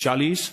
40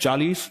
40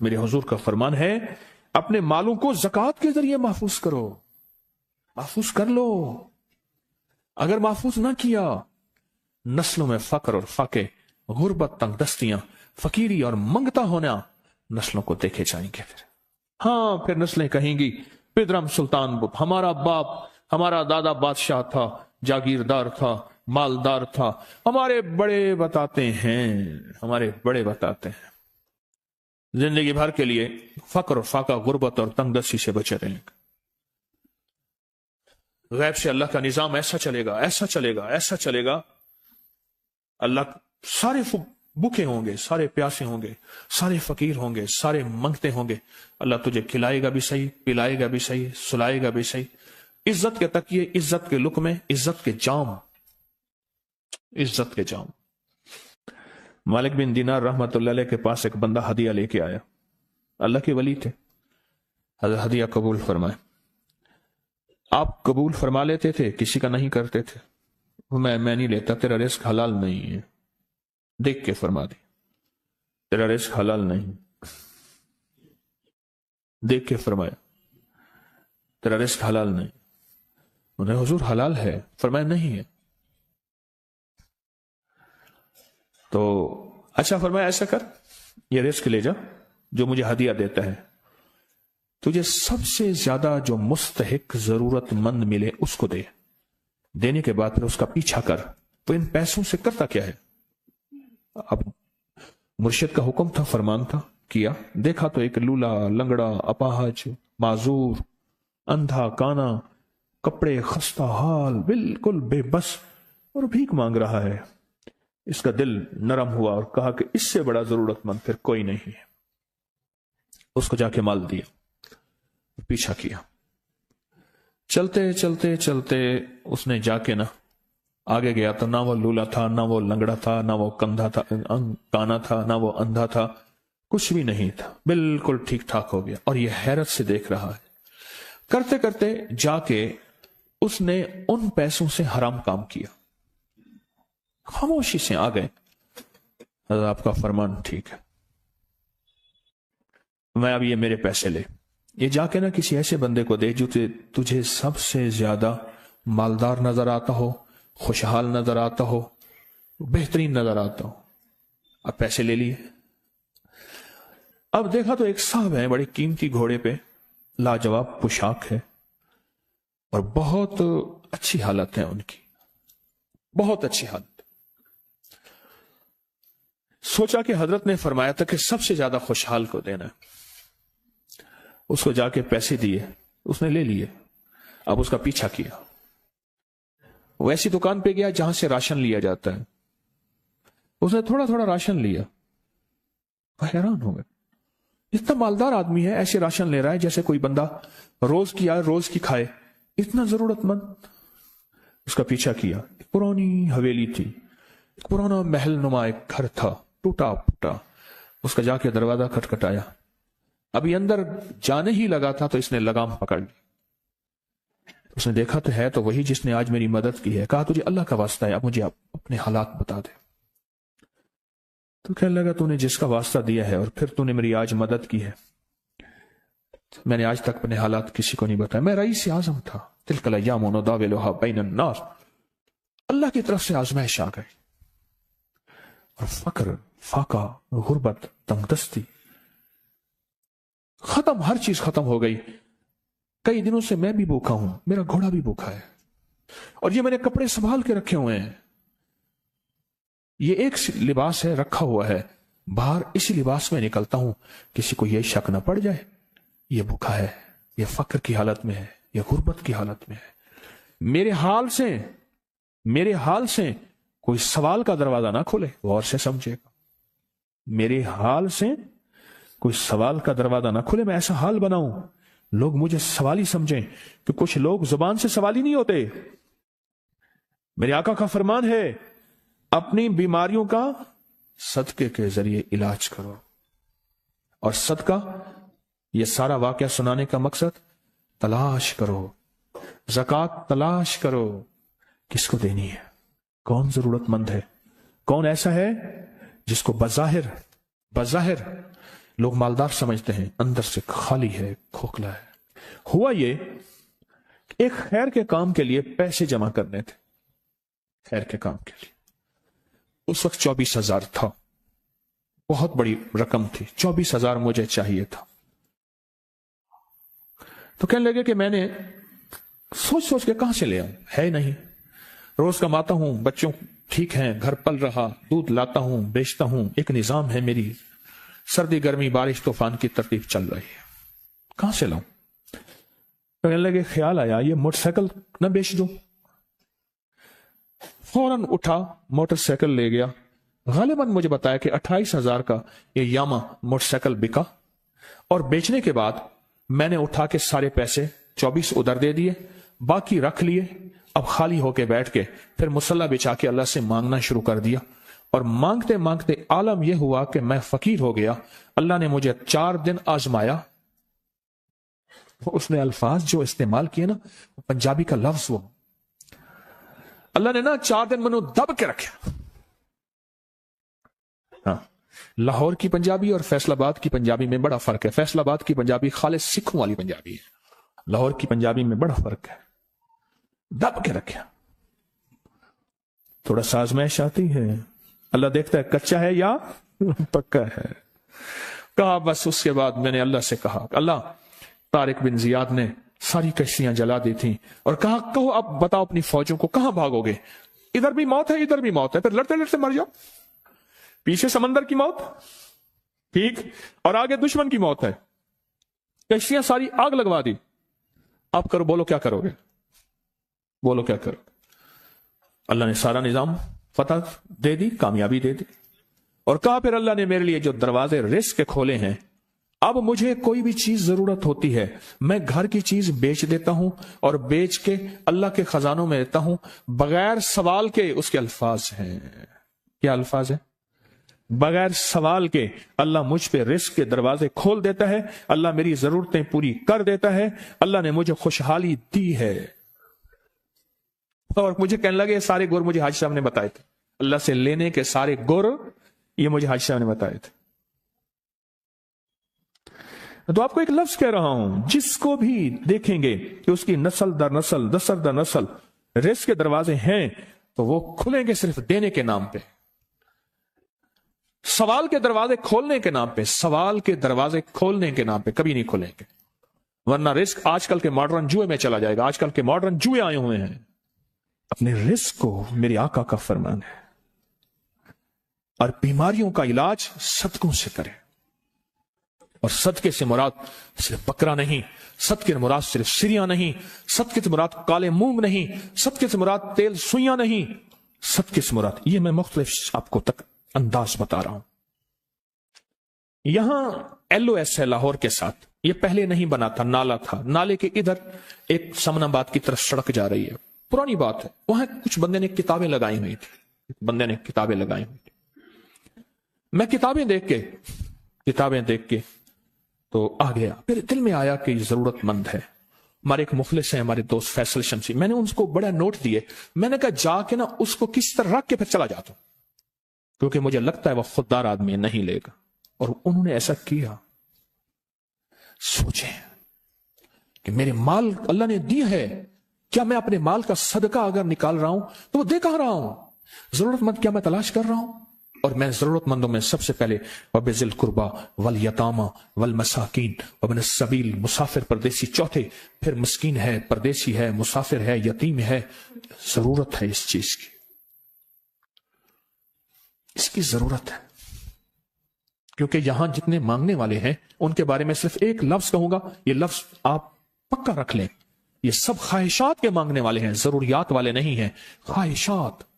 میرے حضور کا فرمان ہے اپنے مالوں کو زکوٰۃ کے ذریعے محفوظ کرو، محفوظ کر لو۔ اگر محفوظ نہ کیا، نسلوں میں فقر اور فاقے، غربت، تنگ دستیاں، فقیری اور منگتا ہونا نسلوں کو دیکھے جائیں گے۔ پھر نسلیں کہیں گی پدرم سلطان بت، ہمارا باپ، ہمارا دادا بادشاہ تھا، جاگیردار تھا، مالدار تھا، ہمارے بڑے بتاتے ہیں زندگی بھر کے لیے فقر اور فاقہ، غربت اور تنگ دستی سے بچے رہیں گے۔ غیب سے اللہ کا نظام ایسا چلے گا، ایسا چلے گا، ایسا چلے گا، اللہ سارے بھوکے ہوں گے، سارے پیاسے ہوں گے، سارے فقیر ہوں گے، سارے منگتے ہوں گے، اللہ تجھے کھلائے گا بھی صحیح، پلائے گا بھی صحیح، سلائے گا بھی صحیح۔ عزت کے تکیے، عزت کے لقمے، عزت کے جام، عزت کے جام۔ مالک بن دینار رحمت اللہ علیہ کے پاس ایک بندہ ہدیہ لے کے آیا، اللہ کے ولی تھے، ہدیہ قبول فرمائے۔ آپ قبول فرما لیتے تھے، کسی کا نہیں کرتے تھے؟ میں نہیں لیتا، تیرا رزق حلال نہیں ہے، دیکھ کے فرما دی، تیرا رزق حلال نہیں، دیکھ کے فرمایا تیرا رزق حلال نہیں۔ انہیں حضور حلال ہے، فرمایا نہیں ہے۔ تو اچھا فرمایا ایسا کر، یہ رزق لے جا جو مجھے ہدیہ دیتا ہے، تجھے سب سے زیادہ جو مستحق ضرورت مند ملے اس کو دے، دینے کے بعد پھر اس کا پیچھا کر۔ تو ان پیسوں سے کرتا کیا ہے؟ اب مرشد کا حکم تھا، فرمان تھا، کیا، دیکھا تو ایک لولا، لنگڑا، اپاہج، معذور، اندھا، کانا، کپڑے خستہ حال، بالکل بے بس اور بھیک مانگ رہا ہے۔ اس کا دل نرم ہوا اور کہا کہ اس سے بڑا ضرورت مند پھر کوئی نہیں ہے۔ اس کو جا کے مال دیا، پیچھا کیا، چلتے چلتے چلتے اس نے جا کے آگے گیا تو نہ وہ لولا تھا، نہ وہ لنگڑا تھا، نہ وہ کندھا تھا، کانا تھا، نہ وہ اندھا تھا، کچھ بھی نہیں تھا، بالکل ٹھیک ٹھاک ہو گیا۔ اور یہ حیرت سے دیکھ رہا ہے، کرتے کرتے جا کے اس نے ان پیسوں سے حرام کام کیا، خاموشی سے آ گئے، حضرت آپ کا فرمان ٹھیک ہے، میں اب یہ میرے پیسے لے، یہ جا کے کسی ایسے بندے کو دے جو تجھے سب سے زیادہ مالدار نظر آتا ہو، خوشحال نظر آتا ہو، بہترین نظر آتا ہو۔ اب پیسے لے لیے، اب دیکھا تو ایک صاحب ہے، بڑے قیمتی گھوڑے پہ، لاجواب پوشاک ہے اور بہت اچھی حالت ہے ان کی، بہت اچھی حالت۔ سوچا کہ حضرت نے فرمایا تھا کہ سب سے زیادہ خوشحال کو دینا ہے، اس کو جا کے پیسے دیے، اس نے لے لیے، اب اس کا پیچھا کیا، وہ ایسی دکان پہ گیا جہاں سے راشن لیا جاتا ہے، اس نے تھوڑا تھوڑا راشن لیا، وہ حیران ہو گئے، اتنا مالدار آدمی ہے، ایسے راشن لے رہا ہے جیسے کوئی بندہ روز کی آئے روز کی کھائے، اتنا ضرورت مند۔ اس کا پیچھا کیا، ایک پرانی حویلی تھی، ایک پرانا محل نما ایک گھر تھا، ٹوٹا پھوٹا، اس کا جا کے دروازہ کھٹکھٹایا، ابھی اندر جانے ہی لگا تھا تو اس نے لگام پکڑ لی، اس نے دیکھا تو ہے تو وہی جس نے آج میری مدد کی ہے، کہا تجھے اللہ کا واسطہ ہے، اب مجھے اپنے حالات بتا دے۔ تو کہنے لگا تو نے جس کا واسطہ دیا ہے اور پھر تو نے میری آج مدد کی ہے، میں نے آج تک اپنے حالات کسی کو نہیں بتایا، میں رئیس اعظم تھا، تلک الایام نداولها بین الناس، اللہ کی طرف سے آزمائش آ گئی اور فقر، فاقہ، غربت، تنگ دستی ختم، ہر چیز ختم ہو گئی۔ کئی دنوں سے میں بھی بھوکا ہوں، میرا گھوڑا بھی بھوکا ہے، اور یہ میں نے کپڑے سنبھال کے رکھے ہوئے ہیں، یہ ایک لباس ہے رکھا ہوا ہے، باہر اسی لباس میں نکلتا ہوں، کسی کو یہ شک نہ پڑ جائے یہ بھوکا ہے، یہ فقر کی حالت میں ہے، یہ غربت کی حالت میں ہے۔ میرے حال سے کوئی سوال کا دروازہ نہ کھولے، غور سے سمجھے گا، میرے حال سے کوئی سوال کا دروازہ نہ کھولے، میں ایسا حال بناؤں لوگ مجھے سوالی سمجھیں، کہ کچھ لوگ زبان سے سوالی نہیں ہوتے۔ میرے آقا کا فرمان ہے اپنی بیماریوں کا صدقے کے ذریعے علاج کرو، اور صدقہ، یہ سارا واقعہ سنانے کا مقصد، تلاش کرو، زکوٰۃ تلاش کرو، کس کو دینی ہے، کون ضرورت مند ہے، کون ایسا ہے جس کو بظاہر لوگ مالدار سمجھتے ہیں، اندر سے خالی ہے، کھوکھلا ہے۔ ہوا یہ، ایک خیر کے کام کے لیے پیسے جمع کرنے تھے، خیر کے کام کے لیے۔ اس وقت 24,000 تھا، بہت بڑی رقم تھی، 24,000 مجھے چاہیے تھا۔ تو کہنے لگے کہ میں نے سوچ سوچ کے کہاں سے لے آؤں، ہے نہیں، روز کماتا ہوں، بچوں ٹھیک ہیں، گھر پل رہا، دودھ لاتا ہوں، بیچتا ہوں، ایک نظام ہے میری، سردی گرمی بارش طوفان کی ترتیب چل رہی ہے، کہاں سے لاؤں؟ کہنے لگے خیال آیا یہ موٹر سائیکل نہ بیچ دوں۔ فوراً اٹھا، موٹر سائیکل لے گیا۔ غالباً مجھے بتایا کہ 28,000 کا یہ یاما موٹر سائیکل بکا، اور بیچنے کے بعد میں نے اٹھا کے سارے پیسے 24 ادھر دے دیے، باقی رکھ لیے۔ اب خالی ہو کے بیٹھ کے پھر مصلی بچھا کے اللہ سے مانگنا شروع کر دیا، اور مانگتے مانگتے عالم یہ ہوا کہ میں فقیر ہو گیا۔ اللہ نے مجھے 4 دن آزمایا۔ اس نے الفاظ جو استعمال کیے نا، پنجابی کا لفظ، وہ اللہ نے نا 4 دن منو دب کے رکھا۔ ہاں، لاہور کی پنجابی اور فیصل آباد کی پنجابی میں بڑا فرق ہے۔ فیصل آباد کی پنجابی خالص سکھوں والی پنجابی ہے، لاہور کی پنجابی میں بڑا فرق ہے۔ دب کے رکھا، تھوڑا سا آزمائش آتی ہے، اللہ دیکھتا ہے کچا ہے یا پکا ہے۔ کہا بس، اس کے بعد میں نے اللہ سے کہا، اللہ، طارق بن زیاد نے ساری کشتیاں جلا دی تھیں، اور کہا کہو اب بتاؤ اپنی فوجوں کو کہاں بھاگو گے؟ ادھر بھی موت ہے، ادھر بھی موت ہے، پھر لڑتے لڑتے مر جاؤ۔ پیچھے سمندر کی موت، ٹھیک، اور آگے دشمن کی موت ہے، کشتیاں ساری آگ لگوا دی، اب کرو، بولو کیا کرو گے، بولو کیا کرو۔ اللہ نے سارا نظام فتح دے دی، کامیابی دے دی، اور کہا پھر اللہ نے میرے لیے جو دروازے رزق کے کھولے ہیں، اب مجھے کوئی بھی چیز ضرورت ہوتی ہے، میں گھر کی چیز بیچ دیتا ہوں، اور بیچ کے اللہ کے خزانوں میں دیتا ہوں بغیر سوال کے۔ اس کے الفاظ ہیں، کیا الفاظ ہیں؟ بغیر سوال کے اللہ مجھ پہ رزق کے دروازے کھول دیتا ہے، اللہ میری ضرورتیں پوری کر دیتا ہے، اللہ نے مجھے خوشحالی دی ہے۔ اور مجھے کہنے لگے یہ سارے گر مجھے حاجی صاحب نے بتائے تھے، اللہ سے لینے کے سارے گر یہ مجھے حاجی صاحب نے بتائے تھے۔ تو آپ کو ایک لفظ کہہ رہا ہوں، جس کو بھی دیکھیں گے کہ اس کی نسل در نسل، نسل در نسل رزق کے دروازے ہیں، تو وہ کھلیں گے صرف دینے کے نام پہ، سوال کے دروازے کھولنے کے نام پہ، سوال کے دروازے کھولنے کے نام پہ کبھی نہیں کھلیں گے، ورنہ رزق آج کل کے ماڈرن جوئے میں چلا جائے گا۔ آج کل کے ماڈرن جوئے آئے ہوئے ہیں۔ اپنے رزق کو میرے آقا کا فرمان ہے، اور بیماریوں کا علاج صدقوں سے کریں، اور صدقے سے مراد صرف بکرا نہیں، صدقے سے مراد صرف سریاں نہیں، صدقے سے مراد کالے مونگ نہیں، صدقے سے مراد تیل سوئیاں نہیں، صدقے سے مراد، یہ میں مختلف آپ کو تک انداز بتا رہا ہوں۔ یہاں LOS ہے لاہور کے ساتھ، یہ پہلے نہیں بنا تھا، نالا تھا، نالے کے ادھر ایک سمن آباد کی طرف سڑک جا رہی ہے، پرانی بات ہے، وہاں کچھ بندے نے کتابیں لگائی ہوئی تھی، میں کتابیں دیکھ کے تو آ گیا، پھر دل میں آیا کہ یہ ضرورت مند ہے۔ ہمارے ایک مخلص ہیں، ہمارے دوست فیصل شمسی، میں نے ان کو بڑا نوٹ دیے، میں نے کہا جا کے نا اس کو کس طرح رکھ کے پھر چلا جاتا ہوں، کیونکہ مجھے لگتا ہے وہ خوددار آدمی نہیں لے گا، اور انہوں نے ایسا کیا۔ سوچیں کہ میرے مال اللہ نے دی ہے، کیا میں اپنے مال کا صدقہ اگر نکال رہا ہوں تو وہ دے کہاں رہا ہوں؟ ضرورت مند کیا میں تلاش کر رہا ہوں؟ اور میں ضرورت مندوں میں سب سے پہلے وَبِذِي الْقُرْبَى وَالْيَتَامَى وَالْمَسَاكِينَ وَابْنِ السَّبِيلِ، مسافر پردیسی چوتھے، پھر مسکین ہے، پردیسی ہے، مسافر ہے، یتیم ہے، ضرورت ہے اس چیز کی، اس کی ضرورت ہے۔ کیونکہ یہاں جتنے مانگنے والے ہیں ان کے بارے میں صرف ایک لفظ کہوں گا، یہ لفظ آپ پکا رکھ لیں، یہ سب خواہشات کے مانگنے والے ہیں، ضروریات والے نہیں ہیں، خواہشات۔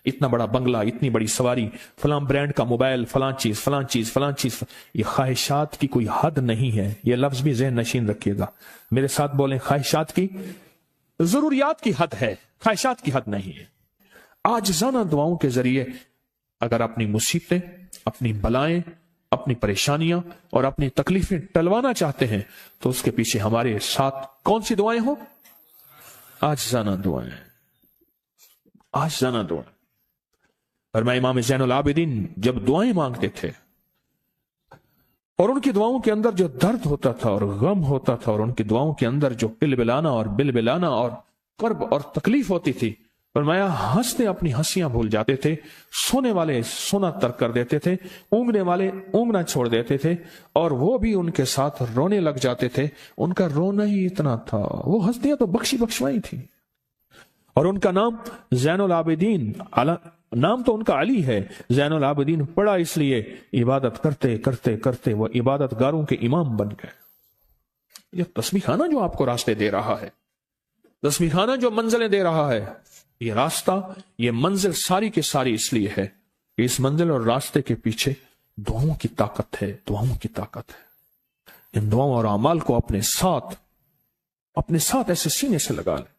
اتنا بڑا بنگلہ، اتنی بڑی سواری، فلاں برانڈ کا موبائل، فلاں چیز فلاں چیز فلاں چیز، یہ خواہشات کی کوئی حد نہیں ہے، یہ لفظ بھی ذہن نشین رکھیے گا، میرے ساتھ بولیں، خواہشات کی، ضروریات کی حد ہے، خواہشات کی حد نہیں ہے۔ عاجزانہ دعاؤں کے ذریعے اگر اپنی مصیبتیں، اپنی بلائیں، اپنی پریشانیاں اور اپنی تکلیفیں ٹلوانا چاہتے ہیں تو اس کے پیچھے ہمارے ساتھ کون سی دعائیں ہوں؟ عاجزانہ دعائیں، عاجزانہ دعائیں۔ فرمایا امام زین العابدین جب دعائیں مانگتے تھے اور ان کی دعاؤں کے اندر جو درد ہوتا تھا اور غم ہوتا تھا، اور ان کی دعاؤں کے اندر جو بلبلانا اور کرب اور تکلیف ہوتی تھی، فرمایا ہنستے اپنی ہنسیاں بھول جاتے تھے، سونے والے سونا ترک کر دیتے تھے، اونگنے والے اونگنا چھوڑ دیتے تھے، اور وہ بھی ان کے ساتھ رونے لگ جاتے تھے۔ ان کا رونا ہی اتنا تھا، وہ ہنسیاں تو بخشوائی تھی۔ اور ان کا نام زین العابدین، نام تو ان کا علی ہے، زین العابدین پڑا اس لیے عبادت کرتے کرتے کرتے وہ عبادت گاروں کے امام بن گئے۔ یہ تسبیح خانہ جو آپ کو راستے دے رہا ہے، تسبیح خانہ جو منزلیں دے رہا ہے، یہ راستہ، یہ منزل ساری کے ساری اس لیے ہے کہ اس منزل اور راستے کے پیچھے دعاؤں کی طاقت ہے، دعاؤں کی طاقت ہے۔ ان دعاؤں اور اعمال کو اپنے ساتھ ایسے سینے سے لگا لیں۔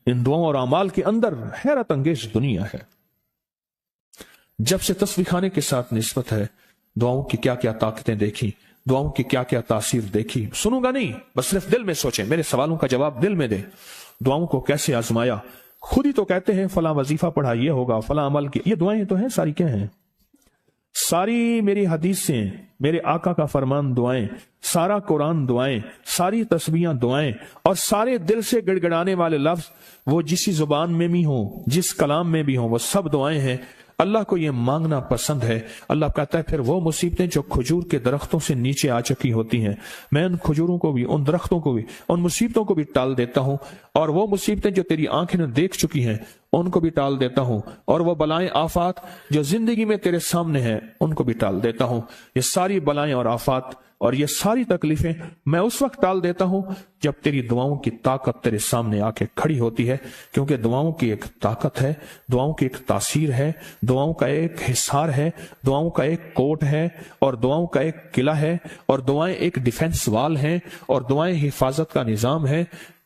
ان دعاؤں اور اعمال کے اندر حیرت انگیز دنیا ہے۔ جب سے تسبیح خانے کے ساتھ نسبت ہے، دعاؤں کی کیا کیا طاقتیں دیکھی، دعاؤں کی کیا کیا تاثیر دیکھی، سنوں گا نہیں، بس صرف دل میں سوچیں، میرے سوالوں کا جواب دل میں دیں۔ دعاؤں کو کیسے آزمایا، خود ہی تو کہتے ہیں فلاں وظیفہ پڑھا یہ ہوگا، فلاں عمل کی، یہ دعائیں تو ہیں ساری، کیا ہیں؟ ساری میری حدیثیں، میرے آقا کا فرمان دعائیں، سارا قرآن دعائیں، ساری تسبیحاں دعائیں، اور سارے دل سے گڑ گڑانے والے لفظ وہ جسی زبان میں بھی ہوں، جس کلام میں بھی ہوں، وہ سب دعائیں ہیں۔ اللہ کو یہ مانگنا پسند ہے۔ اللہ کہتا ہے پھر وہ مصیبتیں جو کھجور کے درختوں سے نیچے آ چکی ہوتی ہیں، میں ان کھجوروں کو بھی، ان درختوں کو بھی، ان مصیبتوں کو بھی ٹال دیتا ہوں، اور وہ مصیبتیں جو تیری آنکھیں نے دیکھ چکی ہیں ان کو بھی ٹال دیتا ہوں، اور وہ بلائیں آفات جو زندگی میں تیرے سامنے ہیں ان کو بھی ٹال دیتا ہوں۔ یہ ساری بلائیں اور آفات اور یہ ساری تکلیفیں میں اس وقت ٹال دیتا ہوں جب تیری دعاؤں کی طاقت تیرے سامنے آ کے کھڑی ہوتی ہے، کیونکہ دعاؤں کی ایک طاقت ہے، دعاؤں کی ایک تاثیر ہے، دعاؤں کا ایک حصار ہے، دعاؤں کا ایک کوٹ ہے، اور دعاؤں کا ایک قلعہ ہے، اور دعائیں ایک ڈیفنس وال ہیں، اور دعائیں حفاظت کا نظام ہے۔